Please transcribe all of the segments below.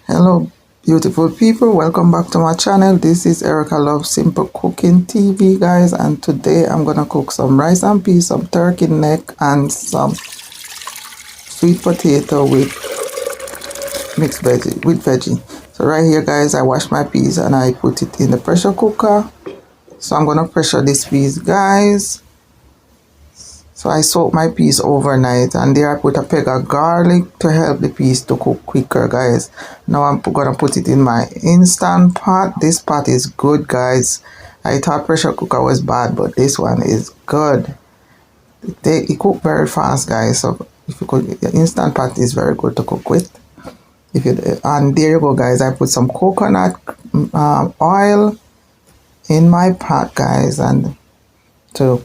Hello beautiful people, welcome back to my channel. This is Erica Love Simple Cooking TV, guys, and today I'm gonna cook some rice and peas, some turkey neck, and some sweet potato with mixed veggie. So right here, guys, I washed my peas and I put it in the pressure cooker. So I'm gonna pressure this peas, guys. So I soaked my peas overnight, and there I put a peg of garlic to help the peas to cook quicker, guys. Now I'm gonna put it in my instant pot. This pot is good, guys. I thought pressure cooker was bad, but this one is good. It cook very fast, guys. So if you cook, the instant pot is very good to cook with. And there you go, guys. I put some coconut oil in my pot, guys, and to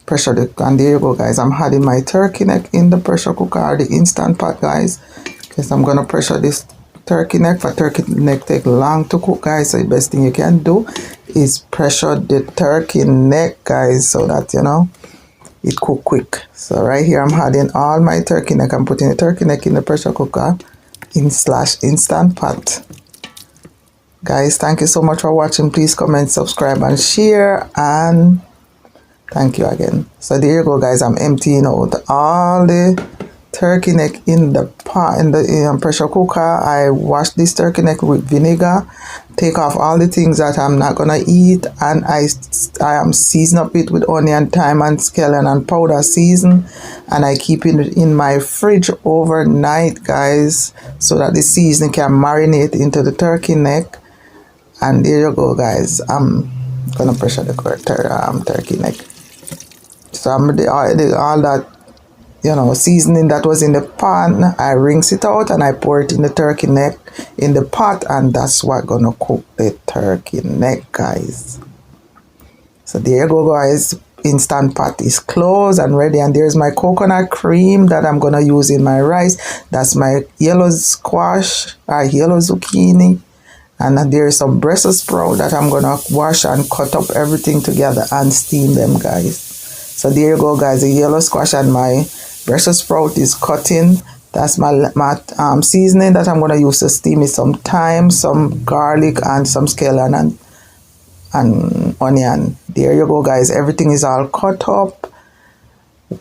pressure the, and there you go, guys. I'm adding my turkey neck in the pressure cooker or the instant pot, guys, because I'm gonna pressure this turkey neck. For turkey neck take long to cook, guys, so the best thing you can do is pressure the turkey neck, guys, so that you know it cook quick. So right here I'm adding all my turkey neck. I'm putting the turkey neck in the pressure cooker instant pot. Guys, thank you so much for watching. Please comment, subscribe, and share, and thank you again. So there you go, guys. I'm emptying out all the turkey neck in the pot, in the pressure cooker. I wash this turkey neck with vinegar, take off all the things that I'm not gonna eat, and I am season up it with onion, thyme, and scallion and powder season, and I keep it in my fridge overnight, guys, so that the seasoning can marinate into the turkey neck. And there you go, guys. I'm gonna pressure the turkey neck. So all that, you know, seasoning that was in the pan, I rinse it out and I pour it in the turkey neck in the pot, and that's what gonna cook the turkey neck, guys. So there you go, guys. Instant pot is closed and ready, and there's my coconut cream that I'm gonna use in my rice. That's my yellow squash or yellow zucchini. And there's some Brussels sprout that I'm gonna wash and cut up everything together and steam them, guys. So there you go, guys. The yellow squash and my Brussels sprout is cutting. That's my seasoning that I'm gonna use to steam it. Some thyme, some garlic, and some scallion and onion. There you go, guys. Everything is all cut up,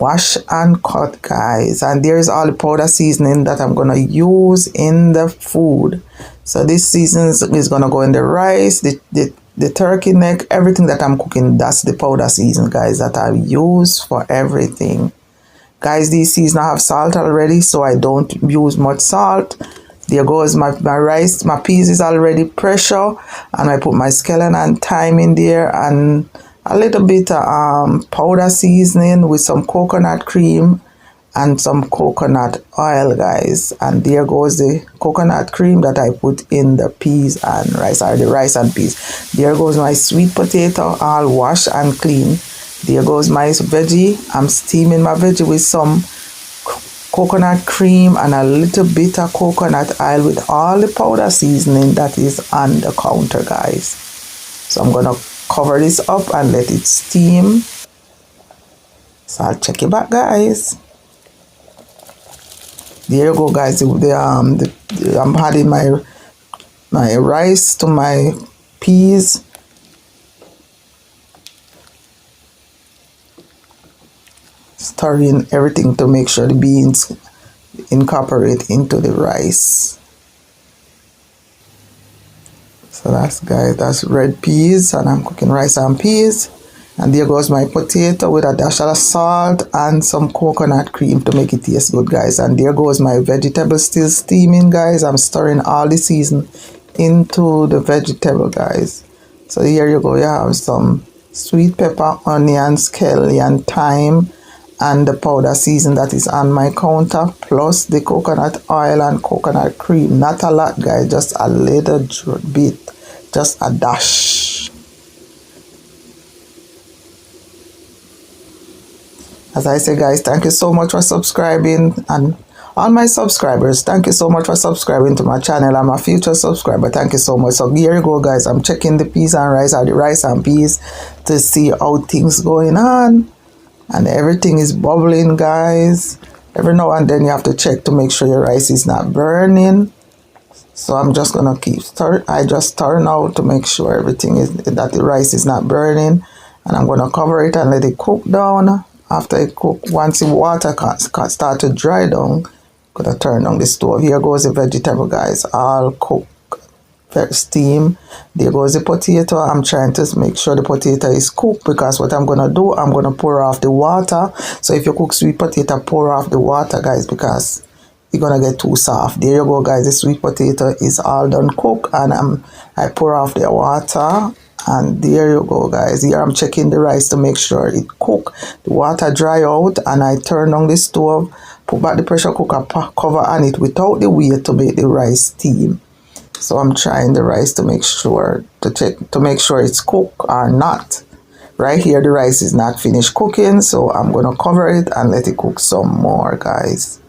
wash and cut, guys. And there's all the powder seasoning that I'm gonna use in the food. So this seasoning is gonna go in the rice, the turkey neck, everything that I'm cooking. That's the powder season, guys, that I use for everything. Guys, these seasons have salt already, so I don't use much salt. There goes my rice. My peas is already pressure, and I put my scallion and thyme in there, and a little bit of powder seasoning with some coconut cream and some coconut oil, guys. And there goes the coconut cream that I put in the peas and rice, or the rice and peas. There goes my sweet potato, all washed and clean. There goes my veggie. I'm steaming my veggie with some coconut cream and a little bit of coconut oil with all the powder seasoning that is on the counter, guys. So I'm gonna cover this up and let it steam. So I'll check it back, guys. There you go, guys. I'm adding my rice to my peas. Stirring everything to make sure the beans incorporate into the rice. So that's red peas, and I'm cooking rice and peas. And there goes my potato with a dash of salt and some coconut cream to make it taste good, guys. And there goes my vegetable still steaming, guys. I'm stirring all the season into the vegetable, guys. So here you go. You have some sweet pepper, onions, scallion, thyme, and the powder season that is on my counter, plus the coconut oil and coconut cream. Not a lot, guys, just a little bit, just a dash. As I say, guys, thank you so much for subscribing, and all my subscribers, thank you so much for subscribing to my channel. I'm a future subscriber. Thank you so much. So here you go, guys. I'm checking the peas and rice, or the rice and peas, to see how things going on. And everything is bubbling, guys. Every now and then you have to check to make sure your rice is not burning. So I'm just gonna keep stir. I just stir now to make sure everything is that the rice is not burning, and I'm gonna cover it and let it cook down. After it cook, once the water can start to dry down, gonna turn on the stove. Here goes the vegetable, guys, all cooked, steam. There goes the potato. I'm trying to make sure the potato is cooked, because what I'm gonna do, I'm gonna pour off the water. So if you cook sweet potato, pour off the water, guys, because you're gonna get too soft. There you go, guys, the sweet potato is all done cooked, and I pour off the water, and there you go, guys. Here I'm checking the rice to make sure it cook. The water dry out, and I turn on the stove, put back the pressure cooker cover on it without the weight to make the rice steam. So I'm trying the rice to make sure to check to make sure it's cooked or not. Right here the rice is not finished cooking, so I'm gonna cover it and let it cook some more, guys.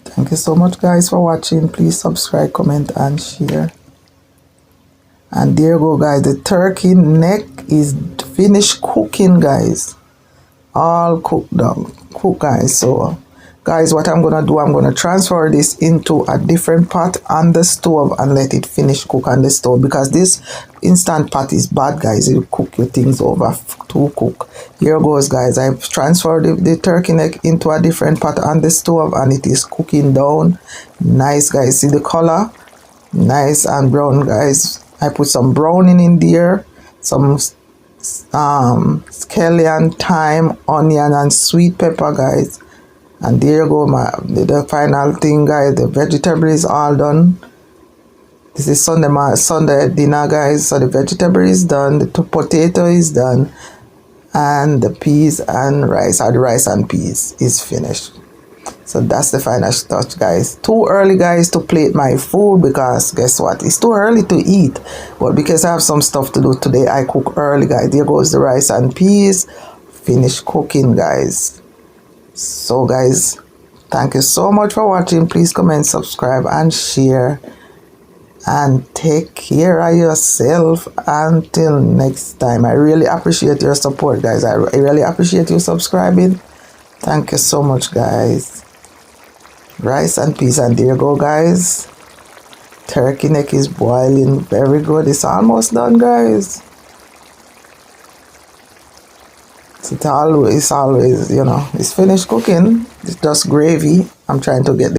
Thank you so much, guys, for watching. Please subscribe, comment, and share. And there you go, guys. The turkey neck is finished cooking, guys. All cooked down. Cook, guys. So, guys, what I'm gonna do, I'm gonna transfer this into a different pot on the stove and let it finish cook on the stove, because this instant pot is bad, guys. You cook your things over to cook. Here goes, guys. I've transferred the turkey neck into a different pot on the stove, and it is cooking down. Nice, guys. See the color? Nice and brown, guys. I put some browning in there, some scallion, thyme, onion, and sweet pepper, guys. And there you go, the final thing, guys. The vegetable is all done. This is Sunday dinner, guys. So the vegetable is done, the potato is done, and the peas and rice, or the rice and peas, is finished. So that's the final touch, guys. Too early, guys, to plate my food, because guess what? It's too early to eat. But because I have some stuff to do today, I cook early, guys. There goes the rice and peas. Finished cooking, guys. So, guys, thank you so much for watching. Please comment, subscribe, and share. And take care of yourself until next time. I really appreciate your support, guys. I really appreciate you subscribing. Thank you so much, guys. Rice and peas, and there you go, guys. Turkey neck is boiling very good. It's almost done, guys. It's always, you know, it's finished cooking. It's just gravy. I'm trying to get